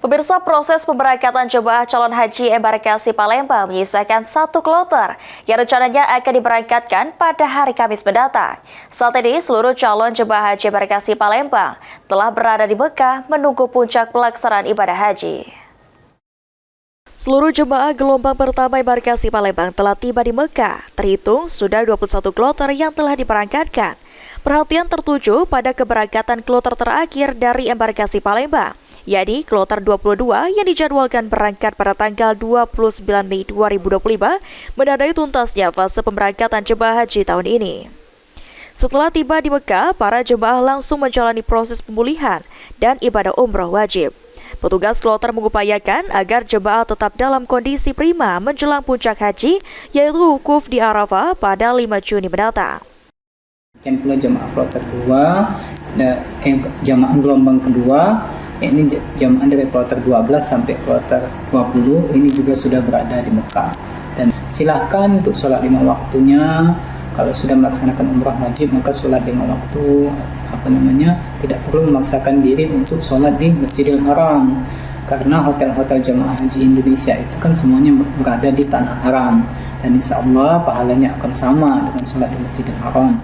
Pemirsa, proses pemberangkatan jemaah calon haji embarkasi Palembang menyisakan satu kloter yang rencananya akan diberangkatkan pada hari Kamis mendatang. Saat ini, seluruh calon jemaah haji embarkasi Palembang telah berada di Mekah menunggu puncak pelaksanaan ibadah haji. Seluruh jemaah gelombang pertama embarkasi Palembang telah tiba di Mekah. Terhitung sudah 21 kloter yang telah diberangkatkan. Perhatian tertuju pada keberangkatan kloter terakhir dari embarkasi Palembang, yakni kloter 22 yang dijadwalkan berangkat pada tanggal 29 Mei 2025 menandai tuntasnya fase pemberangkatan jemaah haji tahun ini. Setelah tiba di Mekah, para jemaah langsung menjalani proses pemulihan dan ibadah umroh wajib. Petugas kloter mengupayakan agar jemaah tetap dalam kondisi prima menjelang puncak haji, yaitu wukuf di Arafah pada 5 Juni mendatang. Sekian pula jemaah kloter 2, jemaah gelombang kedua, ini jemaah dari kloter 12 sampai kloter 20 ini juga sudah berada di Mekah. Dan silahkan untuk sholat 5 waktunya. Kalau sudah melaksanakan umrah wajib, maka sholat 5 waktu tidak perlu memaksakan diri untuk sholat di Masjidil Haram, karena hotel-hotel jemaah haji Indonesia itu kan semuanya berada di tanah haram, dan insya Allah pahalanya akan sama dengan sholat di Masjidil Haram.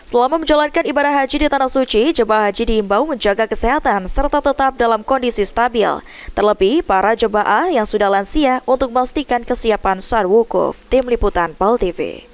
Selama menjalankan ibadah haji di Tanah Suci, jemaah haji diimbau menjaga kesehatan serta tetap dalam kondisi stabil. Terlebih para jemaah yang sudah lansia untuk memastikan kesiapan saat wukuf. Tim Liputan PAL TV.